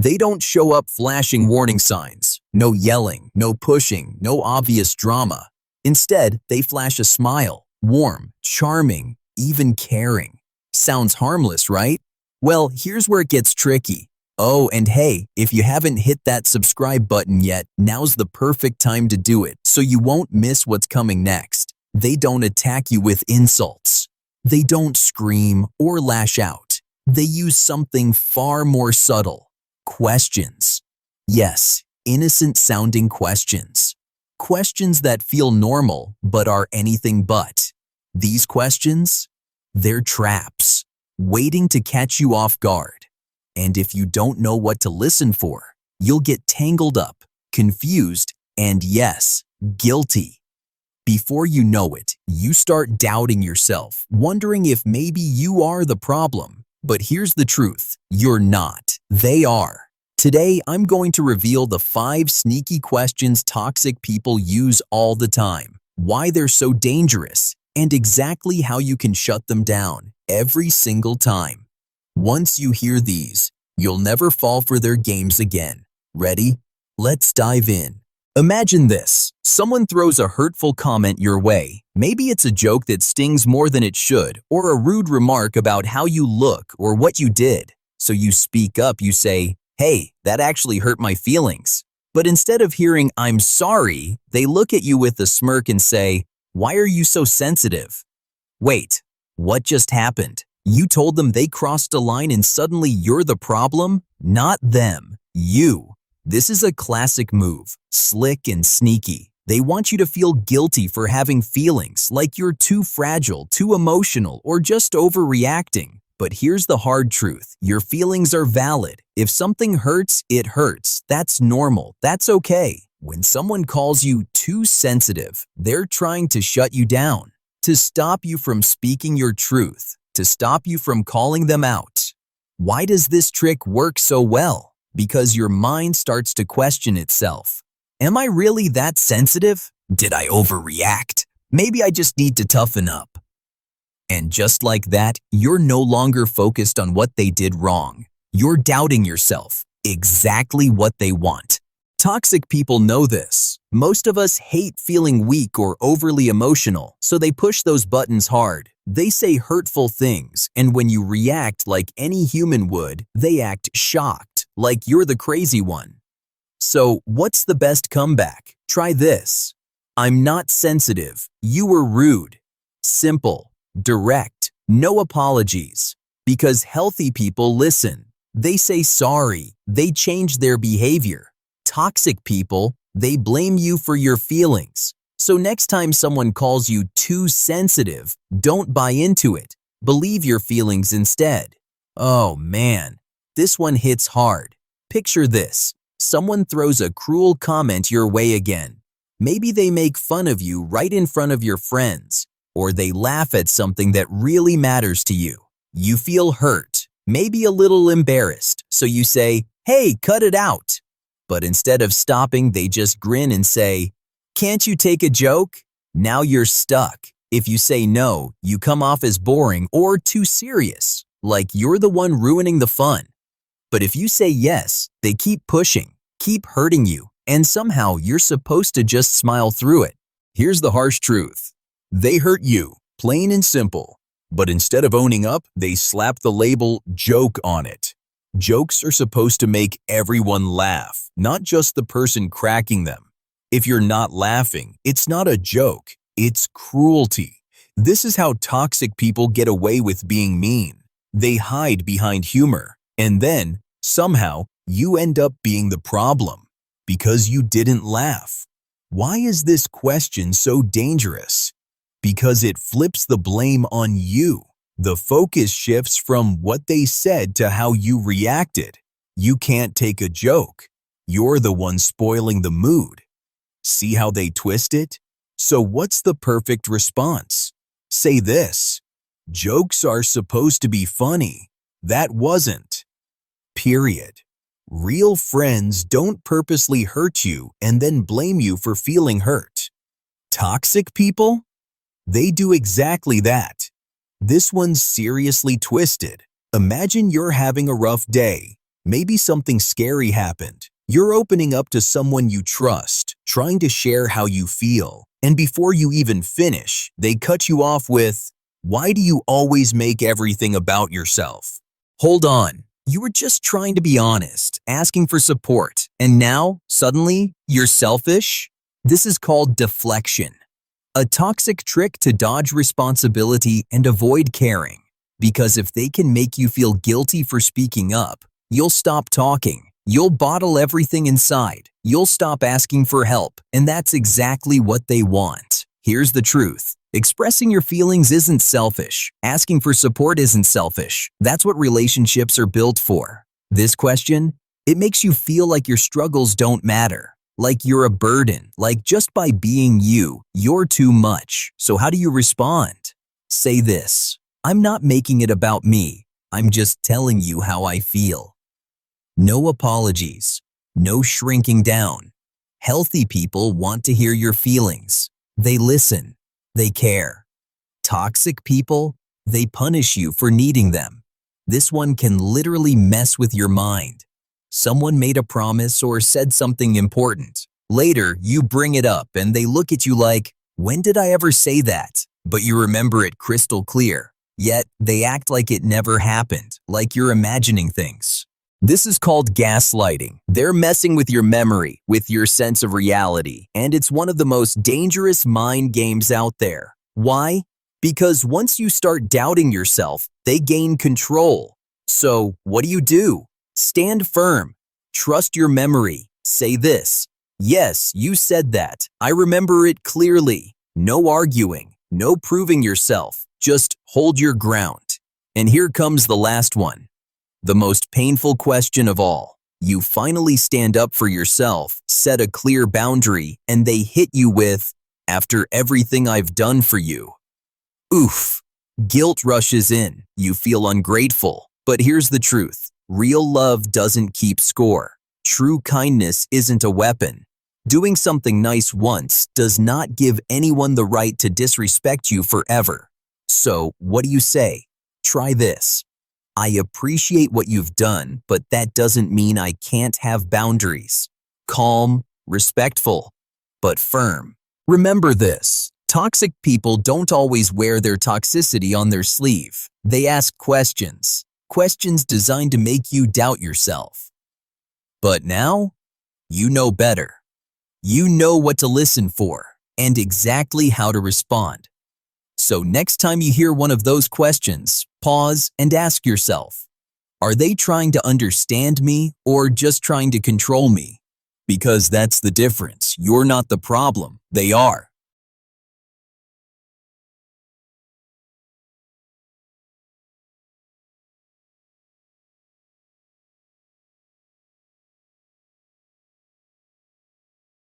They don't show up flashing warning signs. No yelling, no pushing, no obvious drama. Instead, they flash a smile, warm, charming, even caring. Sounds harmless, right? Well, here's where it gets tricky. Oh, and hey, if you haven't hit that subscribe button yet, now's the perfect time to do it so you won't miss what's coming next. They don't attack you with insults. They don't scream or lash out. They use something far more subtle. Questions. Yes, innocent-sounding questions. Questions that feel normal but are anything but. These questions? They're traps, waiting to catch you off guard. And if you don't know what to listen for, you'll get tangled up, confused, and yes, guilty. Before you know it, you start doubting yourself, wondering if maybe you are the problem. But here's the truth, you're not. They are. Today, I'm going to reveal the 5 sneaky questions toxic people use all the time, why they're so dangerous, and exactly how you can shut them down every single time. Once you hear these, you'll never fall for their games again. Ready? Let's dive in. Imagine this. Someone throws a hurtful comment your way. Maybe it's a joke that stings more than it should, or a rude remark about how you look or what you did. So you speak up, you say, "Hey, that actually hurt my feelings." But instead of hearing, "I'm sorry," they look at you with a smirk and say, "Why are you so sensitive?" Wait, what just happened? You told them they crossed a line and suddenly you're the problem? Not them, you. This is a classic move, slick and sneaky. They want you to feel guilty for having feelings, like you're too fragile, too emotional, or just overreacting. But here's the hard truth. Your feelings are valid. If something hurts, it hurts. That's normal. That's okay. When someone calls you too sensitive, they're trying to shut you down, to stop you from speaking your truth, to stop you from calling them out. Why does this trick work so well? Because your mind starts to question itself. Am I really that sensitive? Did I overreact? Maybe I just need to toughen up. And just like that, you're no longer focused on what they did wrong. You're doubting yourself, exactly what they want. Toxic people know this. Most of us hate feeling weak or overly emotional, so they push those buttons hard. They say hurtful things, and when you react like any human would, they act shocked, like you're the crazy one. So, what's the best comeback? Try this. "I'm not sensitive. You were rude." Simple, direct, no apologies. Because healthy people listen. They say sorry. They change their behavior. Toxic people, they blame you for your feelings. So next time someone calls you too sensitive, don't buy into it. Believe your feelings instead. Oh man, this one hits hard. Picture this. Someone throws a cruel comment your way again. Maybe they make fun of you right in front of your friends, or they laugh at something that really matters to you. You feel hurt, maybe a little embarrassed, so you say, "Hey, cut it out." But instead of stopping, they just grin and say, "Can't you take a joke?" Now you're stuck. If you say no, you come off as boring or too serious, like you're the one ruining the fun. But if you say yes, they keep pushing, keep hurting you, and somehow you're supposed to just smile through it. Here's the harsh truth. They hurt you, plain and simple. But instead of owning up, they slap the label joke on it. Jokes are supposed to make everyone laugh, not just the person cracking them. If you're not laughing, it's not a joke, it's cruelty. This is how toxic people get away with being mean. They hide behind humor, and then, somehow, you end up being the problem because you didn't laugh. Why is this question so dangerous? Because it flips the blame on you. The focus shifts from what they said to how you reacted. You can't take a joke. You're the one spoiling the mood. See how they twist it? So what's the perfect response? Say this: "Jokes are supposed to be funny. That wasn't." Period. Real friends don't purposely hurt you and then blame you for feeling hurt. Toxic people? They do exactly that. This one's seriously twisted. Imagine you're having a rough day. Maybe something scary happened. You're opening up to someone you trust, trying to share how you feel. And before you even finish, they cut you off with, "Why do you always make everything about yourself?" Hold on. You were just trying to be honest, asking for support, and now, suddenly, you're selfish? This is called deflection, a toxic trick to dodge responsibility and avoid caring. Because if they can make you feel guilty for speaking up, you'll stop talking. You'll bottle everything inside. You'll stop asking for help, and that's exactly what they want. Here's the truth. Expressing your feelings isn't selfish. Asking for support isn't selfish. That's what relationships are built for. This question, it makes you feel like your struggles don't matter, like you're a burden, like just by being you, you're too much. So how do you respond? Say this, "I'm not making it about me. I'm just telling you how I feel." No apologies. No shrinking down. Healthy people want to hear your feelings. They listen. They care. Toxic people, they punish you for needing them. This one can literally mess with your mind. Someone made a promise or said something important. Later, you bring it up and they look at you like, "When did I ever say that?" But you remember it crystal clear. Yet, they act like it never happened, like you're imagining things. This is called gaslighting. They're messing with your memory, with your sense of reality, and it's one of the most dangerous mind games out there. Why? Because once you start doubting yourself, they gain control. So, what do? Stand firm. Trust your memory. Say this, "Yes, you said that. I remember it clearly." No arguing, no proving yourself. Just hold your ground. And here comes the last one. The most painful question of all. You finally stand up for yourself, set a clear boundary, and they hit you with, "After everything I've done for you." Oof. Guilt rushes in. You feel ungrateful. But here's the truth. Real love doesn't keep score. True kindness isn't a weapon. Doing something nice once does not give anyone the right to disrespect you forever. So, what do you say? Try this. "I appreciate what you've done, but that doesn't mean I can't have boundaries." Calm, respectful, but firm. Remember this. Toxic people don't always wear their toxicity on their sleeve. They ask questions. Questions designed to make you doubt yourself. But now, you know better. You know what to listen for and exactly how to respond. So next time you hear one of those questions, pause and ask yourself, are they trying to understand me or just trying to control me? Because that's the difference. You're not the problem. They are.